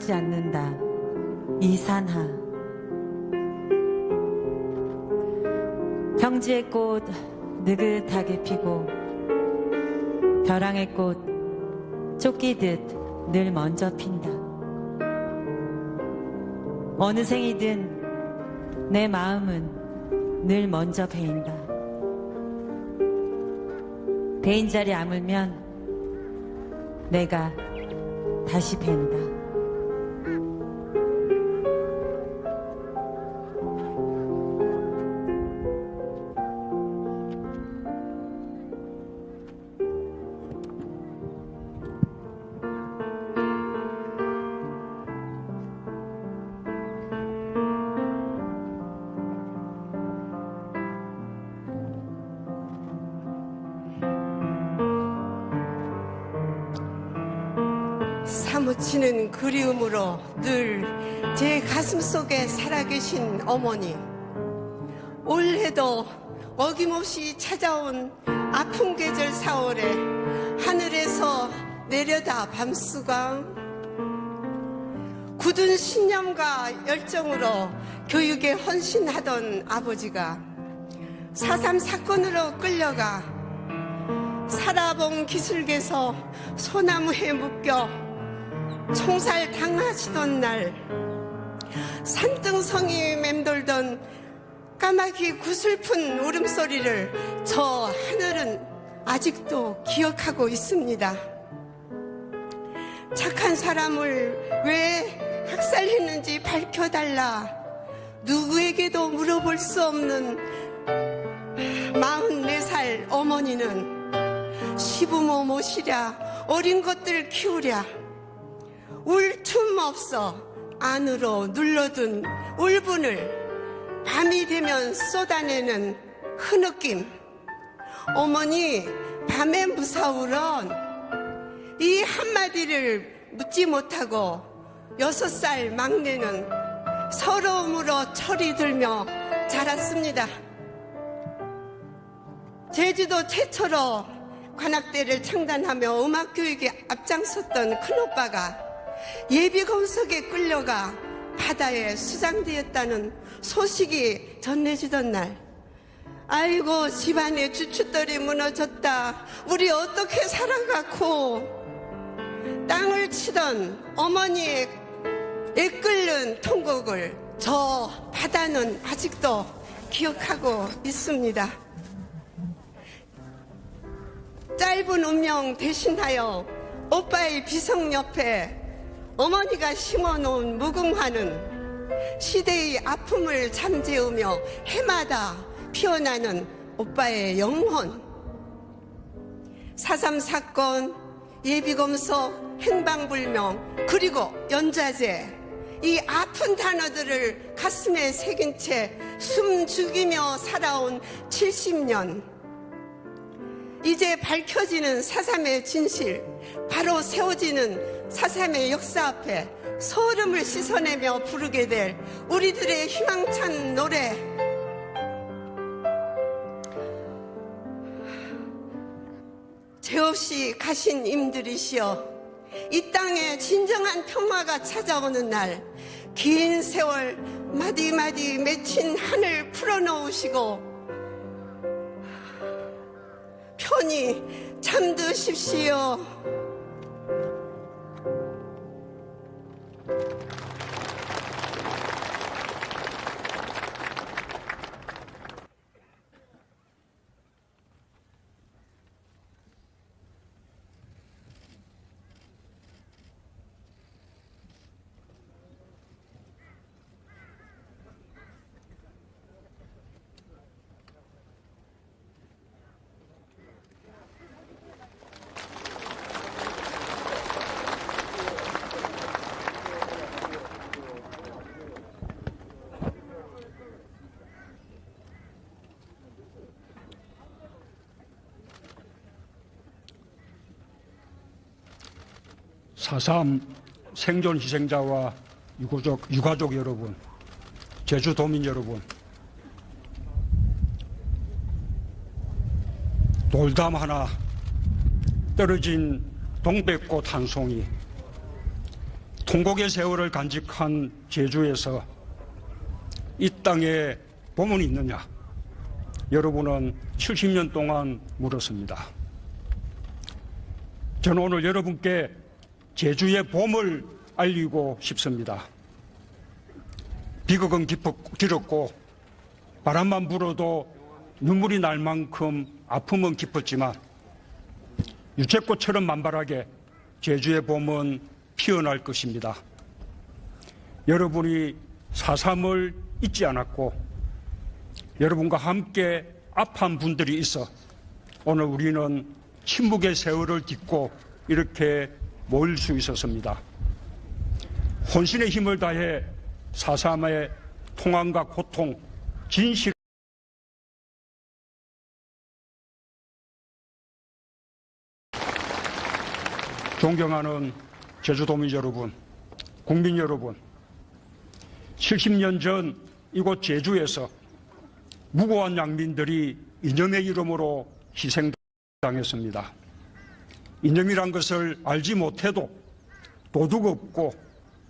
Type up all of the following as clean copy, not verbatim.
썩지 않는다. 이산하. 평지의 꽃 느긋하게 피고 벼랑의 꽃 쫓기듯 늘 먼저 핀다. 어느 생이든 내 마음은 늘 먼저 베인다. 베인 자리 아물면 내가 다시 벤다. 사무치는 그리움으로 늘 제 가슴 속에 살아계신 어머니, 올해도 어김없이 찾아온 아픈 계절 4월에 하늘에서 내려다 밤수강, 굳은 신념과 열정으로 교육에 헌신하던 아버지가 4.3 사건으로 끌려가 살아본 기슭에서 소나무에 묶여 총살 당하시던 날, 산등성이 맴돌던 까마귀 구슬픈 울음소리를 저 하늘은 아직도 기억하고 있습니다. 착한 사람을 왜 학살했는지 밝혀달라 누구에게도 물어볼 수 없는 44살 어머니는 시부모 모시랴 어린 것들 키우랴 울 틈 없어 안으로 눌러둔 울분을 밤이 되면 쏟아내는 흐느낌. 어머니 밤에 무사우런 이 한마디를 묻지 못하고 6살 막내는 서러움으로 철이 들며 자랐습니다. 제주도 최초로 관악대를 창단하며 음악교육에 앞장섰던 큰오빠가 예비검석에 끌려가 바다에 수장되었다는 소식이 전해지던 날, 아이고 집안의 주춧돌이 무너졌다, 우리 어떻게 살아가고, 땅을 치던 어머니의 애끓는 통곡을 저 바다는 아직도 기억하고 있습니다. 짧은 운명 대신하여 오빠의 비석 옆에 어머니가 심어놓은 무궁화는 시대의 아픔을 잠재우며 해마다 피어나는 오빠의 영혼. 4.3 사건, 예비검석, 행방불명, 그리고 연좌제, 이 아픈 단어들을 가슴에 새긴 채 숨 죽이며 살아온 70년. 이제 밝혀지는 4.3의 진실, 바로 세워지는 4.3의 역사 앞에 소름을 씻어내며 부르게 될 우리들의 희망찬 노래. 죄 없이 가신 임들이시여, 이 땅에 진정한 평화가 찾아오는 날, 긴 세월 마디마디 맺힌 한을 풀어놓으시고 편히 잠드십시오. 사.3 생존 희생자와 유가족 여러분, 제주도민 여러분, 돌담 하나, 떨어진 동백꽃 한 송이, 통곡의 세월을 간직한 제주에서 이 땅에 봄은 있느냐? 여러분은 70년 동안 물었습니다. 저는 오늘 여러분께 제주의 봄을 알리고 싶습니다. 비극은 길었고 바람만 불어도 눈물이 날 만큼 아픔은 깊었지만 유채꽃처럼 만발하게 제주의 봄은 피어날 것입니다. 여러분이 4.3을 잊지 않았고 여러분과 함께 아파한 분들이 있어 오늘 우리는 침묵의 세월을 딛고 이렇게 모일 수 있었습니다. 혼신의 힘을 다해 4.3의 통함과 고통, 진실 존경하는 제주도민 여러분, 국민 여러분, 70년 전 이곳 제주에서 무고한 양민들이 이념의 이름으로 희생당했습니다. 이념이란 것을 알지 못해도 도둑 없고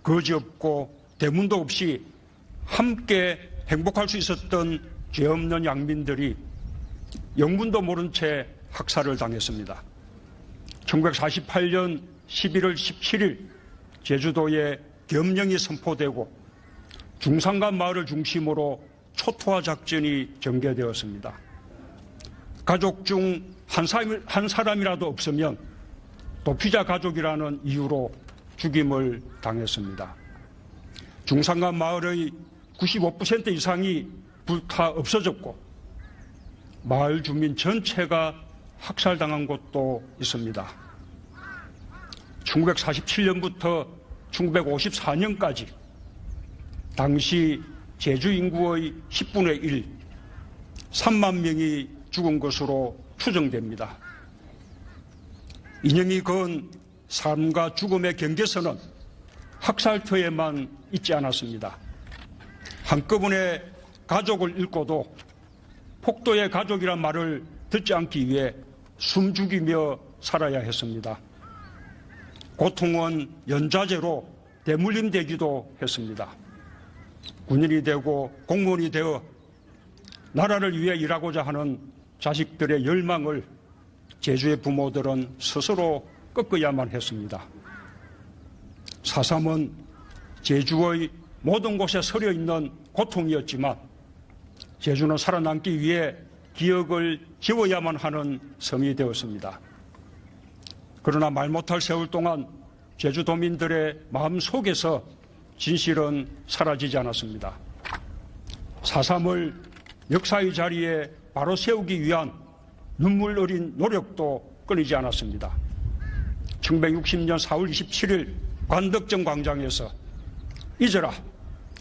거지 없고 대문도 없이 함께 행복할 수 있었던 죄 없는 양민들이 영문도 모른 채 학살을 당했습니다. 1948년 11월 17일 제주도에 계엄령이 선포되고 중산간 마을을 중심으로 초토화 작전이 전개되었습니다. 가족 중 한 사람이라도 없으면 도피자 가족이라는 이유로 죽임을 당했습니다. 중산간 마을의 95% 이상이 불타 없어졌고 마을 주민 전체가 학살당한 곳도 있습니다. 1947년부터 1954년까지 당시 제주 인구의 10분의 1, 3만 명이 죽은 것으로 추정됩니다. 이념이 그은 삶과 죽음의 경계선은 학살터에만 있지 않았습니다. 한꺼번에 가족을 잃고도 폭도의 가족이란 말을 듣지 않기 위해 숨죽이며 살아야 했습니다. 고통은 연좌제로 대물림되기도 했습니다. 군인이 되고 공무원이 되어 나라를 위해 일하고자 하는 자식들의 열망을 제주의 부모들은 스스로 꺾어야만 했습니다. 4.3은 제주의 모든 곳에 서려 있는 고통이었지만 제주는 살아남기 위해 기억을 지워야만 하는 섬이 되었습니다. 그러나 말 못할 세월 동안 제주도민들의 마음 속에서 진실은 사라지지 않았습니다. 4.3을 역사의 자리에 바로 세우기 위한 눈물 어린 노력도 끊이지 않았습니다. 1960년 4월 27일 관덕정 광장에서 잊어라,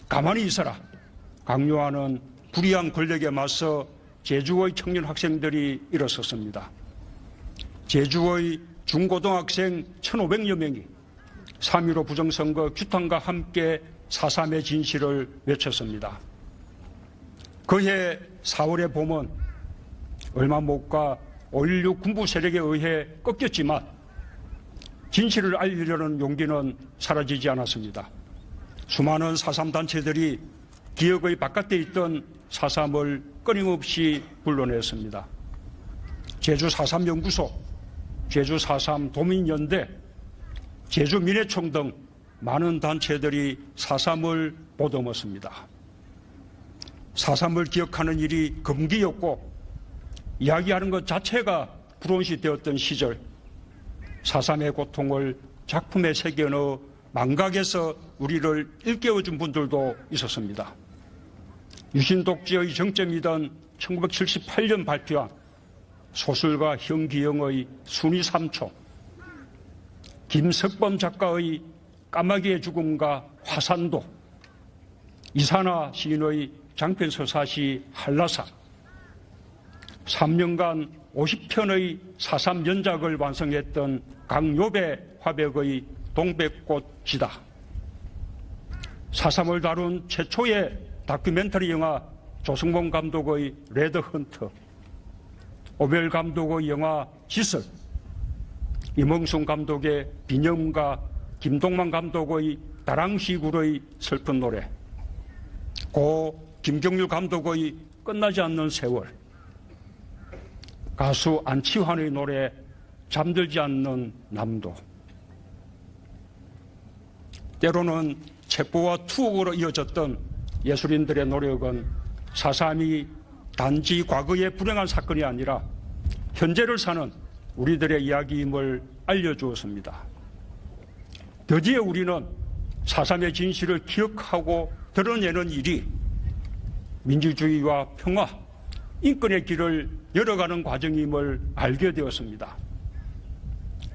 가만히 있어라 강요하는 불의한 권력에 맞서 제주의 청년 학생들이 일어섰습니다. 제주의 중고등학생 1,500여 명이 3.15 부정선거 규탄과 함께 4.3의 진실을 외쳤습니다. 그해 4월의 봄은 얼마 못 가 5.16 군부 세력에 의해 꺾였지만 진실을 알리려는 용기는 사라지지 않았습니다. 수많은 4.3 단체들이 기억의 바깥에 있던 4.3을 끊임없이 불러냈습니다. 제주 4.3 연구소, 제주 4.3 도민연대, 제주 민해총 등 많은 단체들이 4.3을 보듬었습니다. 4.3을 기억하는 일이 금기였고 이야기하는 것 자체가 불온시 되었던 시절 4.3의 고통을 작품에 새겨넣어 망각해서 우리를 일깨워준 분들도 있었습니다. 유신독재의 정점이던 1978년 발표한 소설가 현기영의 순위 3초, 김석범 작가의 까마귀의 죽음과 화산도, 이산화 시인의 장편서사시 한라산, 3년간 50편의 4.3 연작을 완성했던 강요배 화백의 동백꽃지다, 4.3을 다룬 최초의 다큐멘터리 영화 조승범 감독의 레드헌터, 오별 감독의 영화 지설, 임흥순 감독의 비념과 김동만 감독의 다랑시굴의 슬픈 노래, 고 김경률 감독의 끝나지 않는 세월, 가수 안치환의 노래 잠들지 않는 남도, 때로는 첩보와 투옥으로 이어졌던 예술인들의 노력은 4.3이 단지 과거의 불행한 사건이 아니라 현재를 사는 우리들의 이야기임을 알려주었습니다. 드디어 우리는 4.3의 진실을 기억하고 드러내는 일이 민주주의와 평화, 인권의 길을 열어가는 과정임을 알게 되었습니다.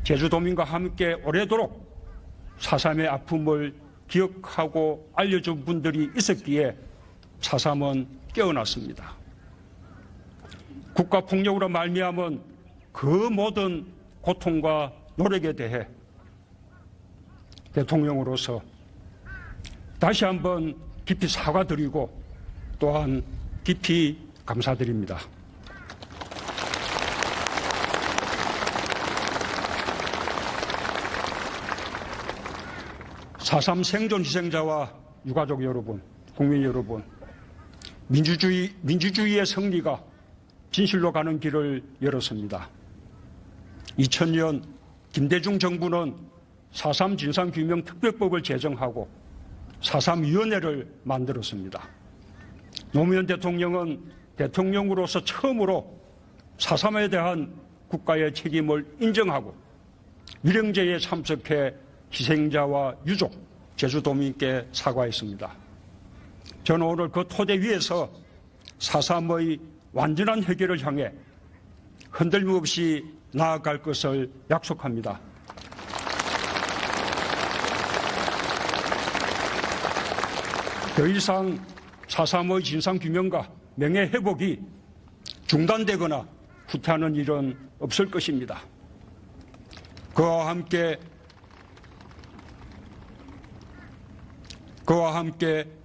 제주도민과 함께 오래도록 4.3의 아픔을 기억하고 알려준 분들이 있었기에 4.3은 깨어났습니다. 국가폭력으로 말미암은 그 모든 고통과 노력에 대해 대통령으로서 다시 한번 깊이 사과드리고 또한 깊이 감사드립니다. (4.3) 생존 희생자와 유가족 여러분, 국민 여러분, 민주주의의 승리가 진실로 가는 길을 열었습니다. 2000년 김대중 정부는 4.3 진상규명특별법을 제정하고 4.3위원회를 만들었습니다. 노무현 대통령은 대통령으로서 처음으로 4.3에 대한 국가의 책임을 인정하고 위령제에 참석해 희생자와 유족, 제주도민께 사과했습니다. 저는 오늘 그 토대 위에서 4.3의 완전한 해결을 향해 흔들림 없이 나아갈 것을 약속합니다. 더 이상 4.3의 진상규명과 명예회복이 중단되거나 후퇴하는 일은 없을 것입니다. 그와 함께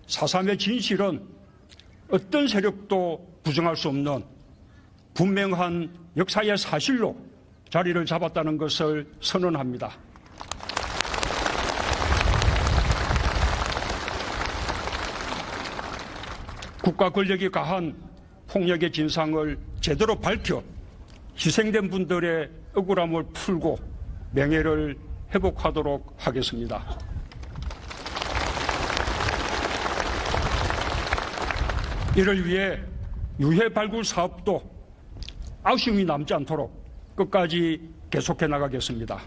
4.3의 진실은 어떤 세력도 부정할 수 없는 분명한 역사의 사실로 자리를 잡았다는 것을 선언합니다. 국가 권력이 가한 폭력의 진상을 제대로 밝혀 희생된 분들의 억울함을 풀고 명예를 회복하도록 하겠습니다. 이를 위해 유해 발굴 사업도 아쉬움이 남지 않도록 끝까지 계속해 나가겠습니다.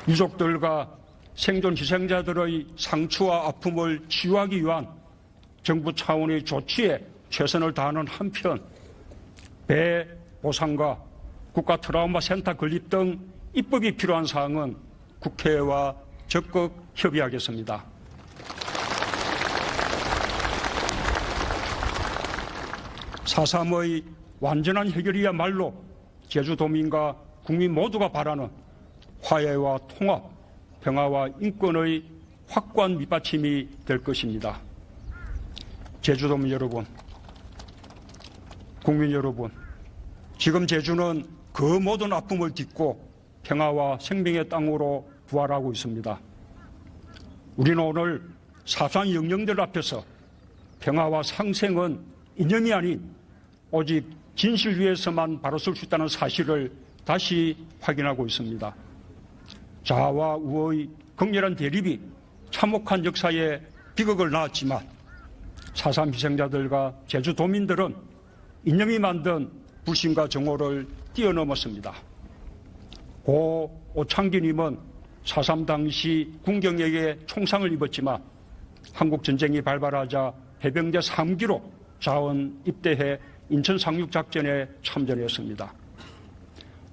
유족들과 생존 희생자들의 상처와 아픔을 치유하기 위한 정부 차원의 조치에 최선을 다하는 한편 배 보상과 국가 트라우마 센터 건립 등 입법이 필요한 사항은 국회와 적극 협의하겠습니다. (4.3)의 완전한 해결이야말로 제주도민과 국민 모두가 바라는 화해와 통합, 평화와 인권의 확고한 밑받침이 될 것입니다. 제주도민 여러분, 국민 여러분, 지금 제주는 그 모든 아픔을 딛고 평화와 생명의 땅으로 부활하고 있습니다. 우리는 오늘 4.3 영령들 앞에서 평화와 상생은 이념이 아닌 오직 진실 위에서만 바로 설 수 있다는 사실을 다시 확인하고 있습니다. 자아와 우의 극렬한 대립이 참혹한 역사에 비극을 낳았지만 4.3 희생자들과 제주도민들은 이념이 만든 불신과 정오를 뛰어넘었습니다. 고 오창기님은 4.3 당시 군경에게 총상을 입었지만 한국전쟁이 발발하자 해병대 3기로 자원 입대해 인천 상륙작전에 참전했습니다.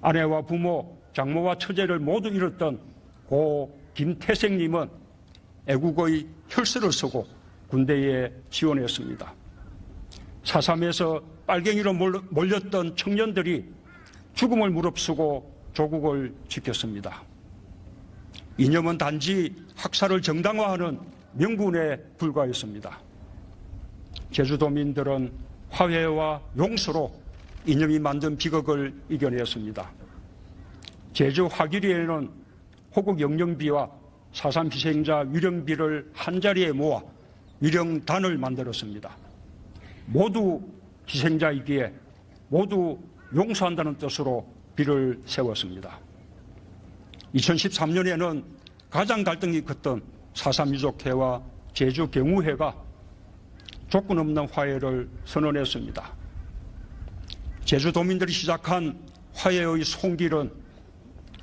아내와 부모, 장모와 처제를 모두 잃었던 고 김태생님은 애국의 혈서를 쓰고 군대에 지원했습니다. 4.3에서 빨갱이로 몰렸던 청년들이 죽음을 무릅쓰고 조국을 지켰습니다. 이념은 단지 학살을 정당화하는 명분에 불과했습니다. 제주도민들은 화해와 용서로 이념이 만든 비극을 이겨냈습니다. 제주 화기리에는 호국 영령비와 4.3 희생자 위령비를 한자리에 모아 위령단을 만들었습니다. 모두 희생자이기에 모두 용서한다는 뜻으로 비를 세웠습니다. 2013년에는 가장 갈등이 컸던 4.3 유족회와 제주 경우회가 조건 없는 화해를 선언했습니다. 제주도민들이 시작한 화해의 손길은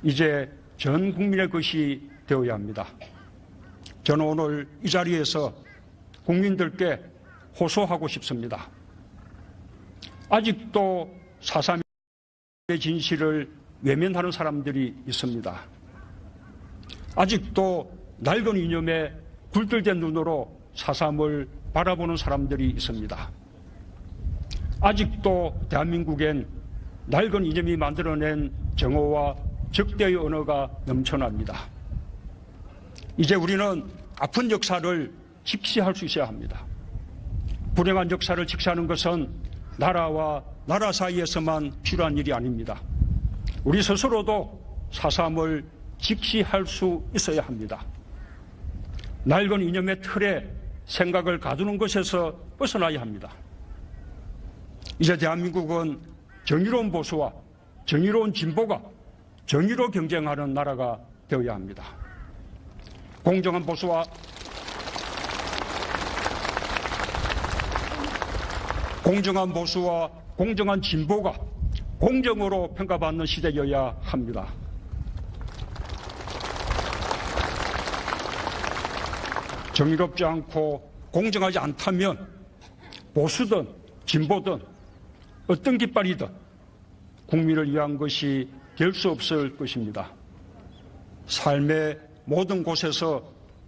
이제 전 국민의 것이 되어야 합니다. 저는 오늘 이 자리에서 국민들께 호소하고 싶습니다. 아직도 4.3의 진실을 외면하는 사람들이 있습니다. 아직도 낡은 이념에 굴들된 눈으로 4.3을 바라보는 사람들이 있습니다. 아직도 대한민국엔 낡은 이념이 만들어낸 정오와 적대의 언어가 넘쳐납니다. 이제 우리는 아픈 역사를 직시할 수 있어야 합니다. 불행한 역사를 직시하는 것은 나라와 나라 사이에서만 필요한 일이 아닙니다. 우리 스스로도 4.3을 직시할 수 있어야 합니다. 낡은 이념의 틀에 생각을 가두는 것에서 벗어나야 합니다. 이제 대한민국은 정의로운 보수와 정의로운 진보가 정의로 경쟁하는 나라가 되어야 합니다. 공정한 보수와 공정한 진보가 공정으로 평가받는 시대여야 합니다. 정의롭지 않고 공정하지 않다면 보수든 진보든 어떤 깃발이든 국민을 위한 것이 될 수 없을 것입니다. 삶의 모든 곳에서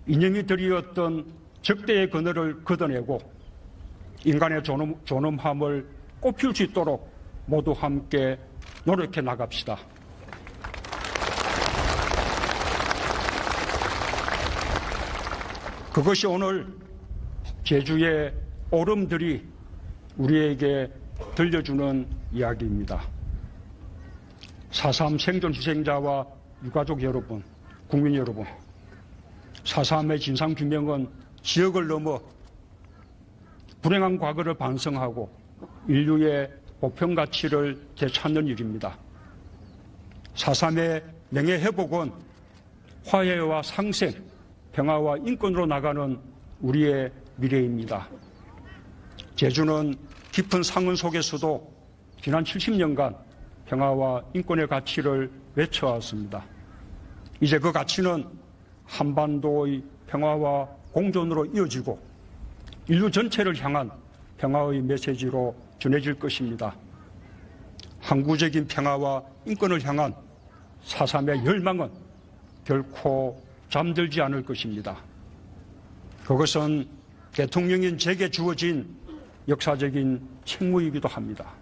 이념이 드리웠던 적대의 그늘을 걷어내고 인간의 존엄함을 꽃피울 수 있도록 모두 함께 노력해 나갑시다. 그것이 오늘 제주의 오름들이 우리에게 들려주는 이야기입니다. 4.3 생존 희생자와 유가족 여러분, 국민 여러분, 4.3의 진상규명은 지역을 넘어 불행한 과거를 반성하고 인류의 보편 가치를 되찾는 일입니다. 4.3의 명예회복은 화해와 상생, 평화와 인권으로 나가는 우리의 미래입니다. 제주는 깊은 상흔 속에서도 지난 70년간 평화와 인권의 가치를 외쳐왔습니다. 이제 그 가치는 한반도의 평화와 공존으로 이어지고 인류 전체를 향한 평화의 메시지로 전해질 것입니다. 항구적인 평화와 인권을 향한 4.3의 열망은 결코 잠들지 않을 것입니다. 그것은 대통령인 제게 주어진 역사적인 책무이기도 합니다.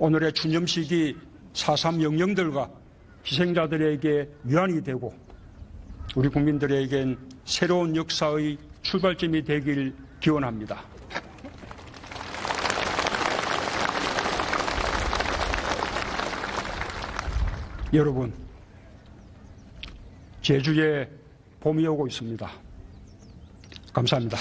오늘의 추념식이 4.3 영령들과 희생자들에게 위안이 되고 우리 국민들에겐 새로운 역사의 출발점이 되길 기원합니다. 여러분, 제주에 봄이 오고 있습니다. 감사합니다.